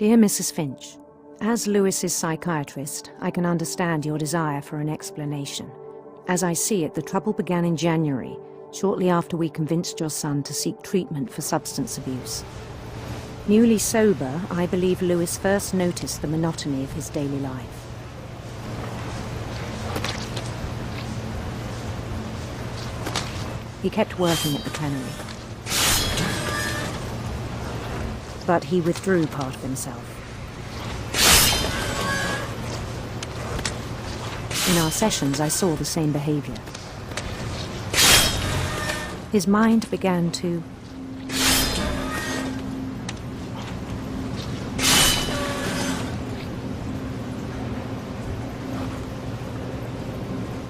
Dear Mrs. Finch, as Lewis's psychiatrist, I can understand your desire for an explanation. As I see it, the trouble began in January, shortly after we convinced your son to seek treatment for substance abuse. Newly sober, I believe Lewis first noticed the monotony of his daily life. He kept working at the cannery, but he withdrew part of himself. In our sessions, I saw the same behavior. His mind began to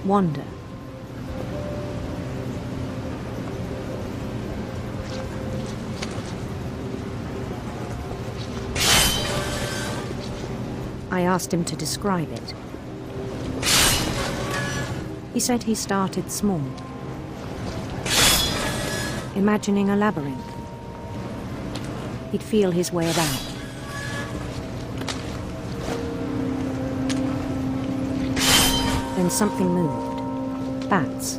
wander. I asked him to describe it. He said he started small, imagining a labyrinth. He'd feel his way about. Then something moved. Bats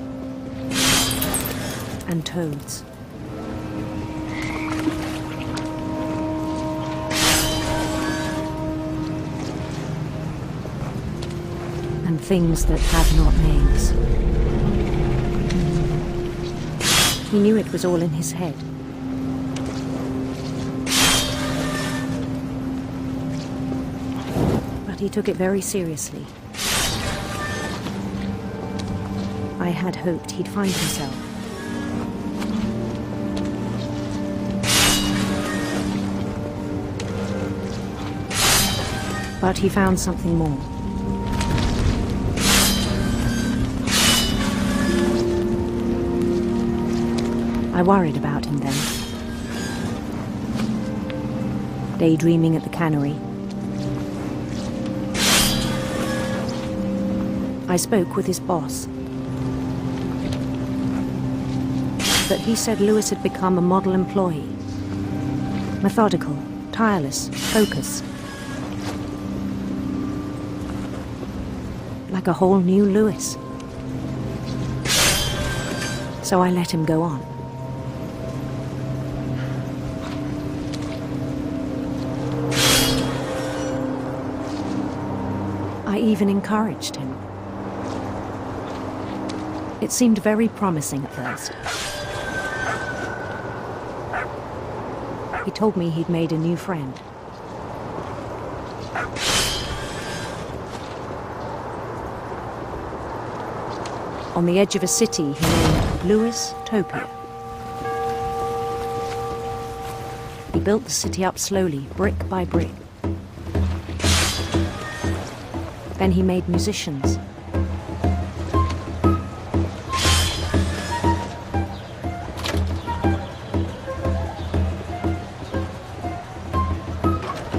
and toads. And things that have not names. He knew it was all in his head. But he took it very seriously. I had hoped he'd find himself. But he found something more. I worried about him then. Daydreaming at the cannery. I spoke with his boss. But he said Lewis had become a model employee. Methodical, tireless, focused. Like a whole new Lewis. So I let him go on. I even encouraged him. It seemed very promising at first. He told me he'd made a new friend. On the edge of a city he named Lewis+Topia. He built the city up slowly, brick by brick. Then he made musicians.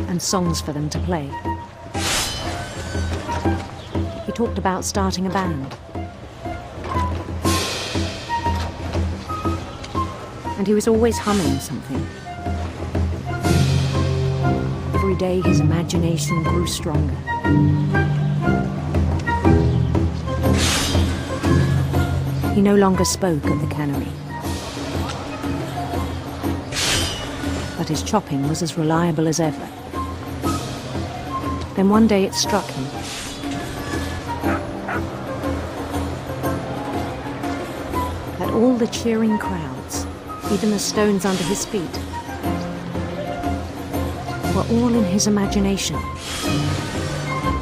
And songs for them to play. He talked about starting a band. And he was always humming something. Every day his imagination grew stronger. He no longer spoke at the cannery. But his chopping was as reliable as ever. Then one day it struck him. That all the cheering crowds, even the stones under his feet, were all in his imagination.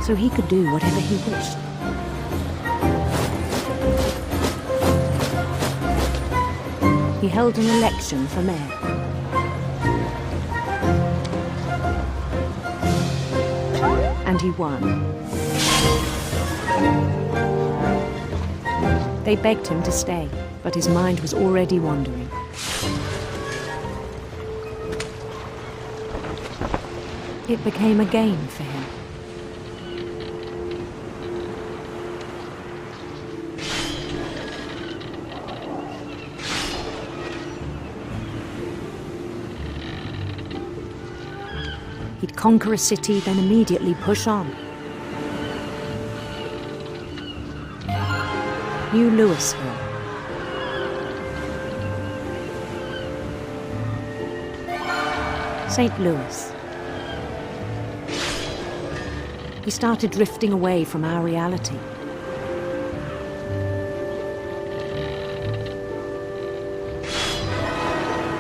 So he could do whatever he wished. He held an election for mayor. And he won. They begged him to stay, but his mind was already wandering. It became a game for him. He'd conquer a city, then immediately push on. New Louisville. St. Louis. He started drifting away from our reality.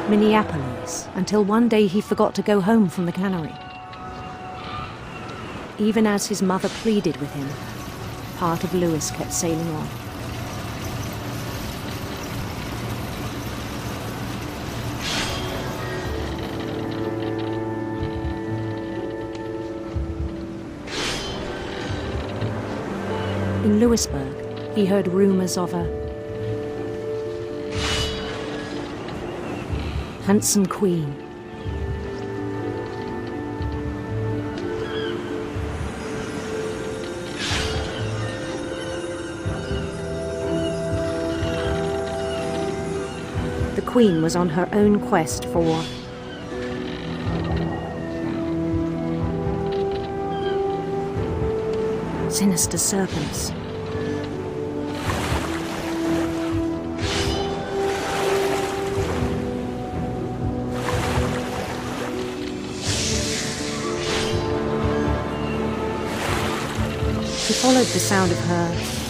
Minneapolis, until one day he forgot to go home from the cannery. Even as his mother pleaded with him, part of Lewis kept sailing on. In Lewisburg, he heard rumors of a handsome queen. The queen was on her own quest for sinister serpents. He followed the sound of her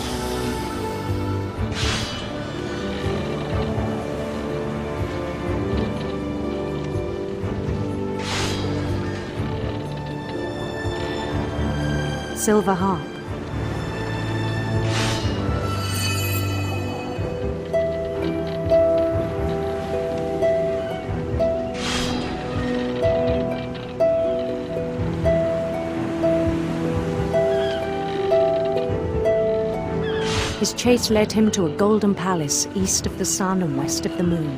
silver harp. His chase led him to a golden palace east of the sun and west of the moon.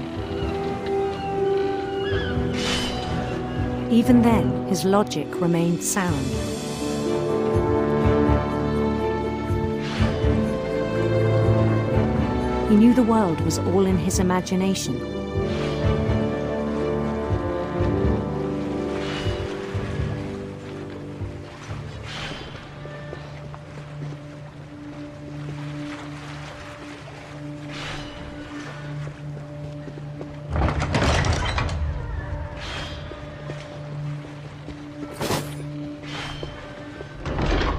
Even then, his logic remained sound. He knew the world was all in his imagination.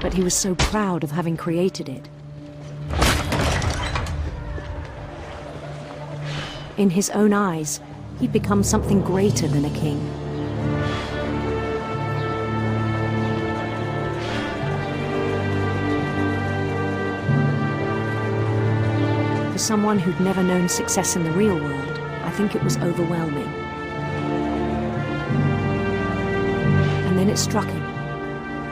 But he was so proud of having created it. In his own eyes, he'd become something greater than a king. For someone who'd never known success in the real world, I think it was overwhelming. And then it struck him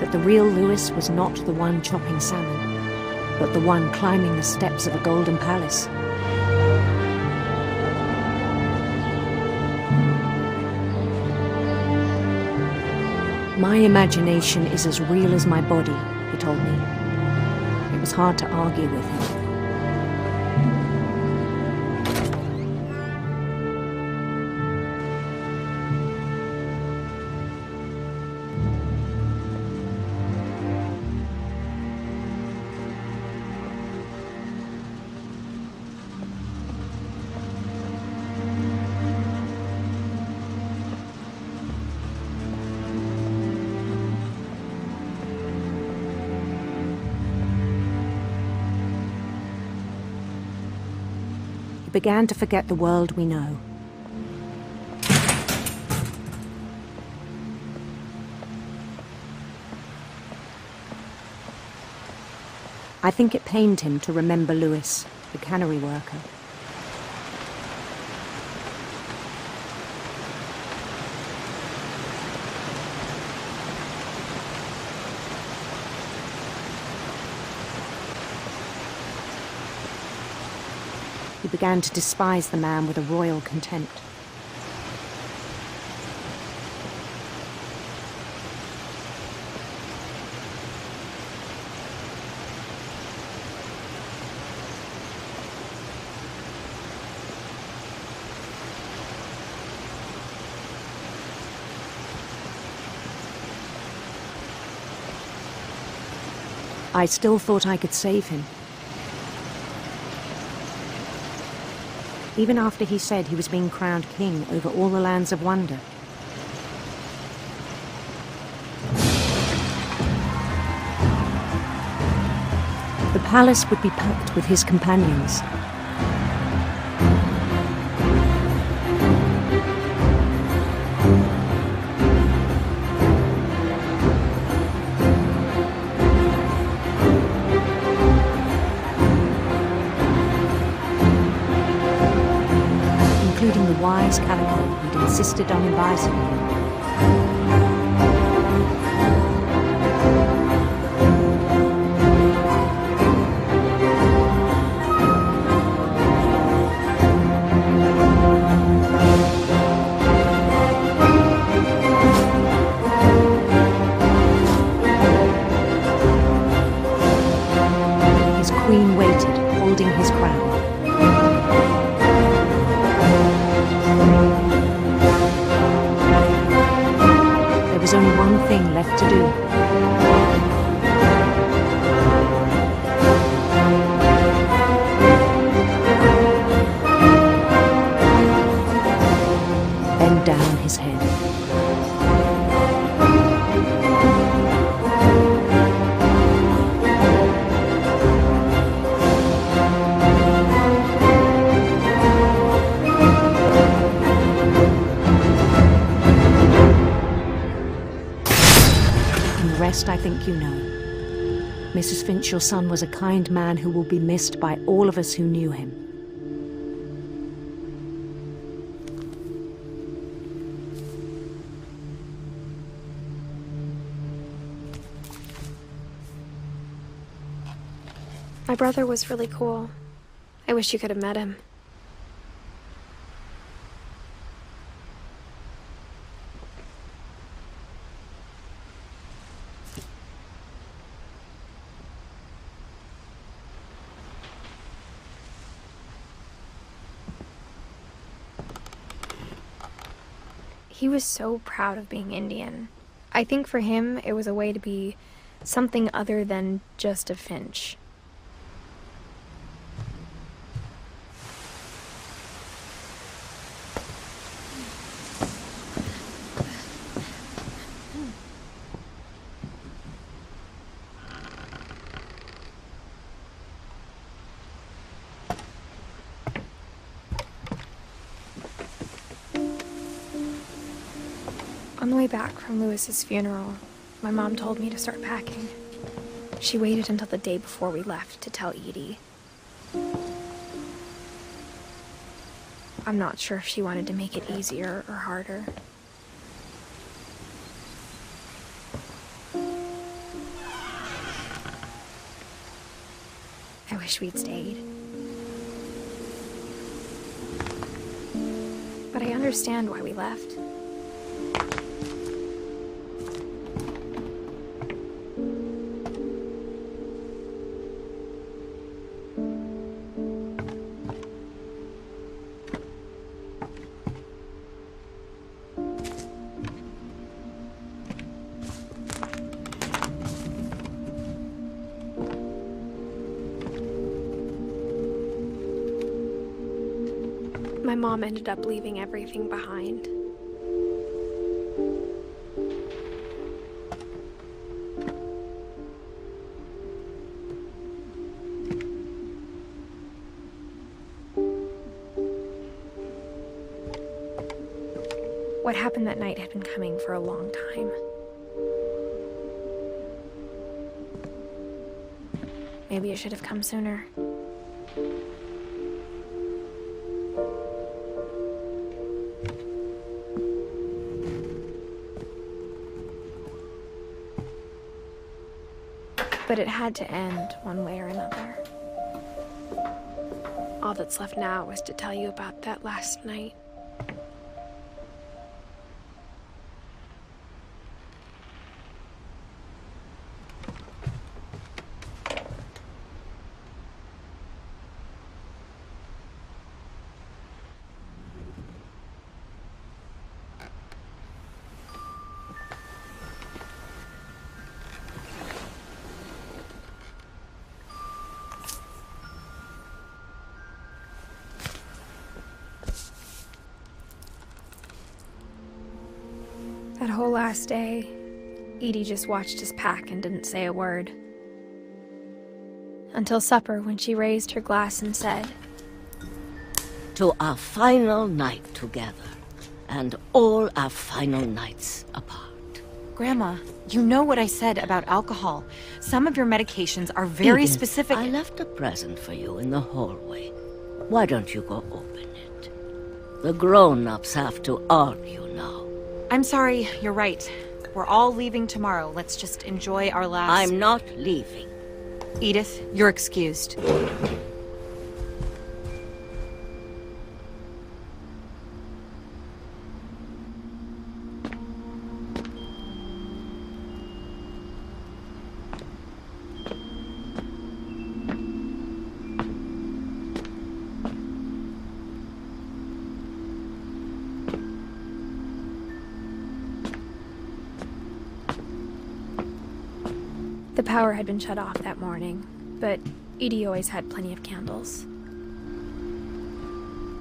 that the real Lewis was not the one chopping salmon, but the one climbing the steps of a golden palace. My imagination is as real as my body, he told me. It was hard to argue with him. Began to forget the world we know. I think it pained him to remember Lewis, the cannery worker. He began to despise the man with a royal contempt. I still thought I could save him. Even after he said he was being crowned king over all the lands of wonder. The palace would be packed with his companions. Including the wise Calico who'd insisted on advising him. His queen waited, holding his crown. There was only one thing left to do. Bend down his head. I think you know. Mrs. Finch, your son was a kind man who will be missed by all of us who knew him. My brother was really cool. I wish you could have met him. He was so proud of being Indian. I think for him, it was a way to be something other than just a Finch. On the way back from Lewis's funeral, my mom told me to start packing. She waited until the day before we left to tell Edie. I'm not sure if she wanted to make it easier or harder. I wish we'd stayed. But I understand why we left. My mom ended up leaving everything behind. What happened that night had been coming for a long time. Maybe it should have come sooner. But it had to end one way or another. All that's left now is to tell you about that last night. whole last day, Edie just watched us pack and didn't say a word. Until supper, when she raised her glass and said, "To our final night together, and all our final nights apart." Grandma, you know what I said about alcohol. Some of your medications are very Edith, specific. I left a present for you in the hallway. Why don't you go open it? The grown-ups have to argue now. I'm sorry, you're right. We're all leaving tomorrow. Let's just enjoy our last... I'm not leaving. Edith, you're excused. the power had been shut off that morning, but Edie always had plenty of candles.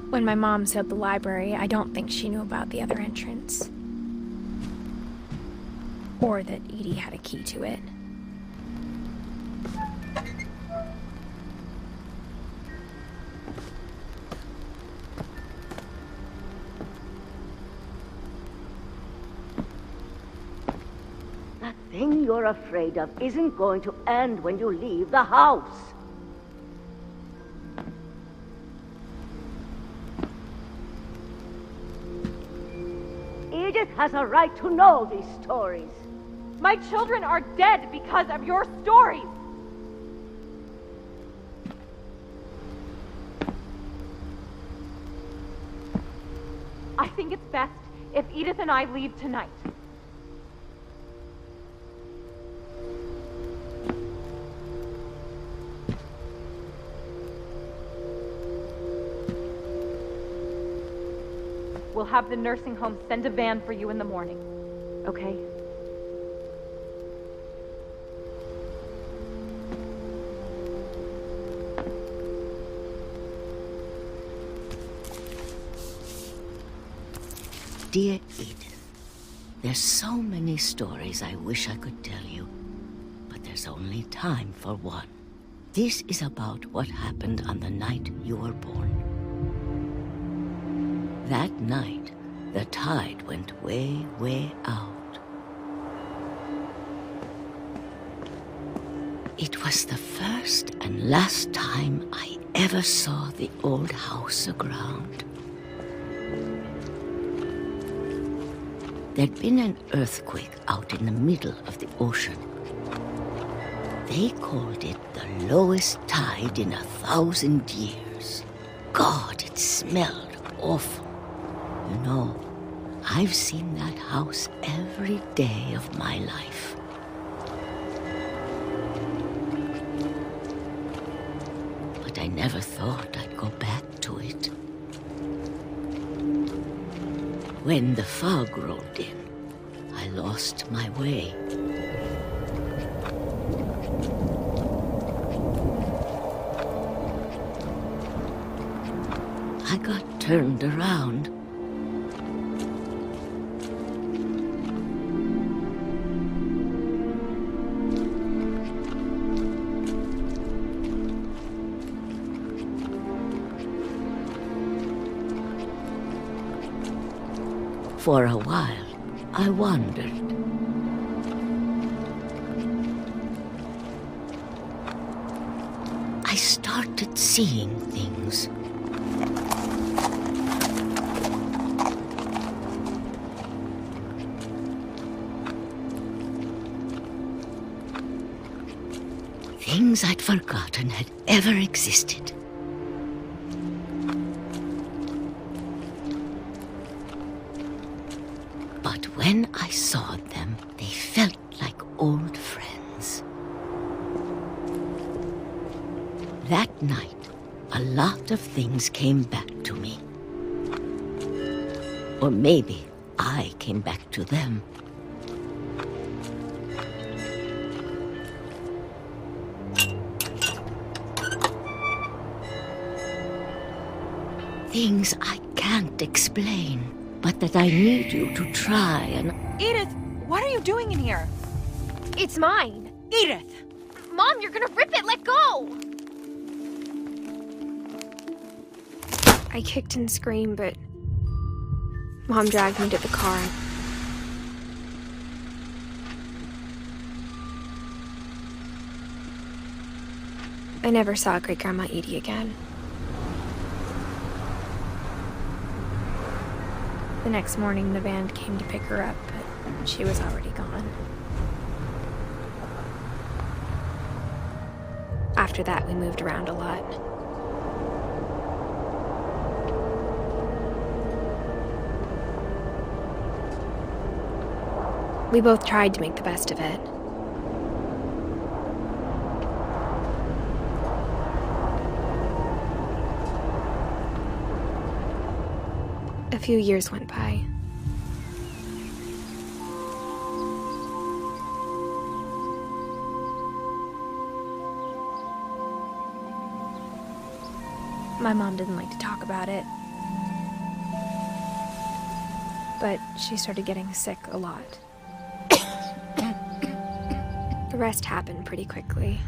When my mom sealed the library, I don't think she knew about the other entrance. Or that Edie had a key to it. That thing you're afraid of isn't going to end when you leave the house. Edith has a right to know these stories. My children are dead because of your stories! I think it's best if Edith and I leave tonight. We'll have the nursing home send a van for you in the morning, okay? Dear Edith, there's so many stories I wish I could tell you, but there's only time for one. This is about what happened on the night you were born. That night, the tide went way, way out. It was the first and last time I ever saw the old house aground. There'd been an earthquake out in the middle of the ocean. They called it the lowest tide in 1,000 years. God, it smelled awful. You know, I've seen that house every day of my life. But I never thought I'd go back to it. When the fog rolled in, I lost my way. I got turned around. For a while, I wandered. I started seeing things. Things I'd forgotten had ever existed. But when I saw them, they felt like old friends. That night, a lot of things came back to me. Or maybe I came back to them. Things I can't explain, but that I need you to try and Edith, what are you doing in here? It's mine. Edith! Mom, you're gonna rip it! Let go! I kicked and screamed, but Mom dragged me to the car. I never saw Great-Grandma Edie again. The next morning, the van came to pick her up, but she was already gone. After that, we moved around a lot. We both tried to make the best of it. A few years went by. My mom didn't like to talk about it, but she started getting sick a lot. The rest happened pretty quickly.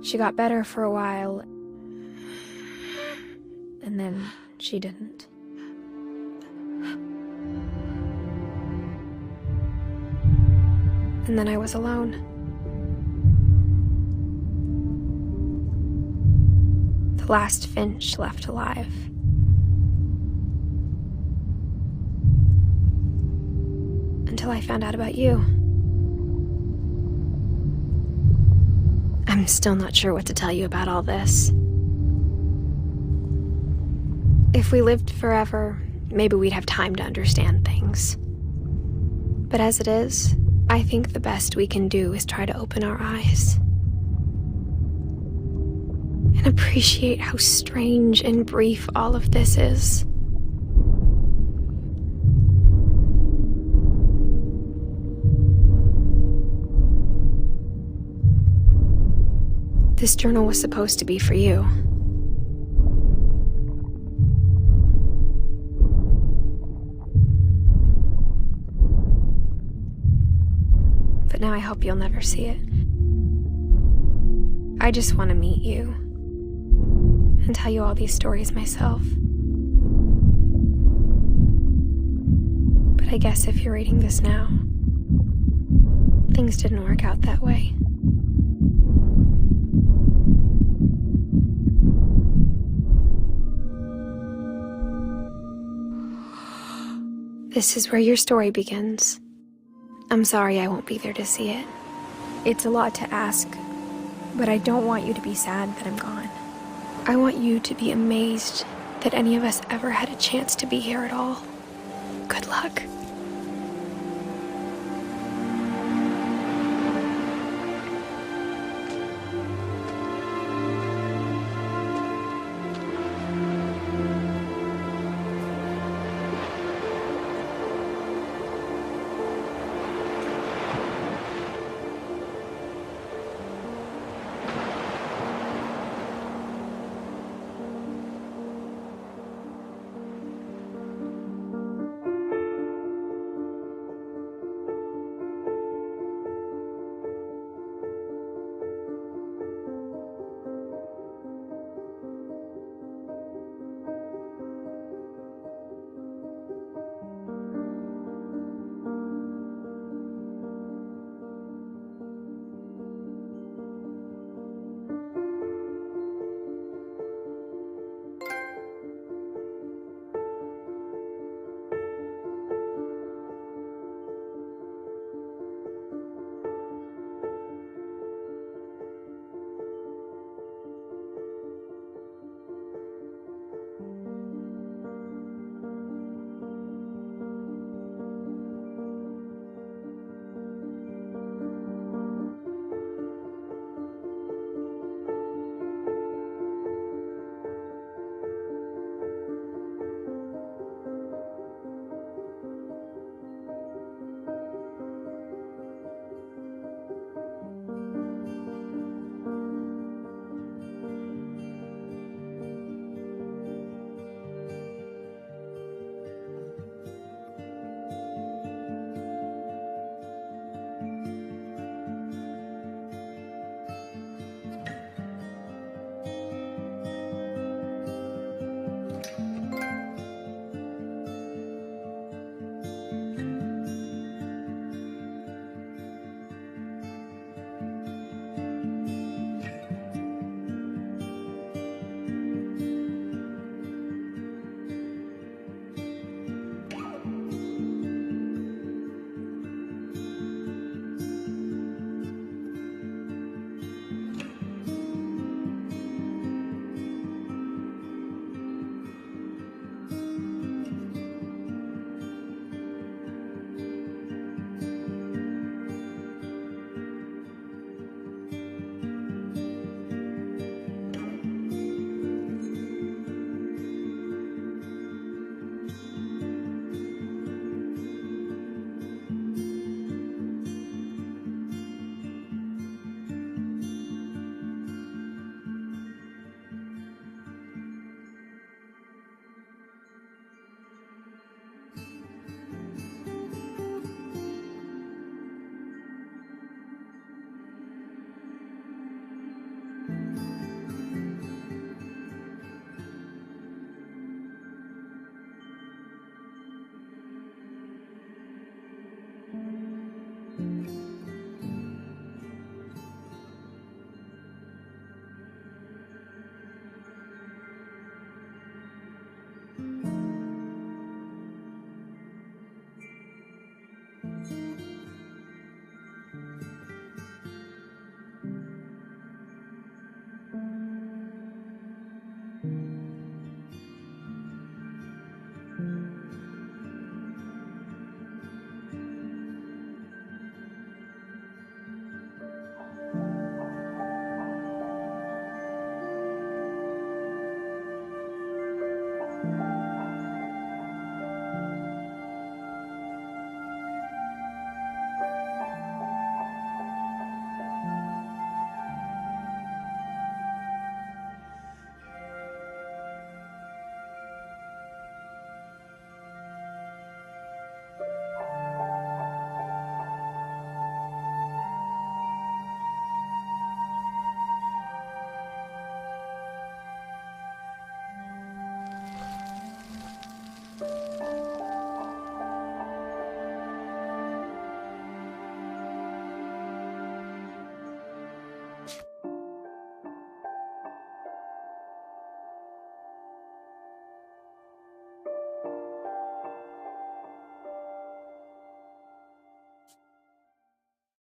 She got better for a while, and then she didn't. And then I was alone. The last Finch left alive. Until I found out about you. I'm still not sure what to tell you about all this. If we lived forever, maybe we'd have time to understand things. But as it is, I think the best we can do is try to open our eyes. And appreciate how strange and brief all of this is. This journal was supposed to be for you. But now I hope you'll never see it. I just want to meet you and tell you all these stories myself. But I guess if you're reading this now, things didn't work out that way. This is where your story begins. I'm sorry I won't be there to see it. It's a lot to ask, but I don't want you to be sad that I'm gone. I want you to be amazed that any of us ever had a chance to be here at all. Good luck.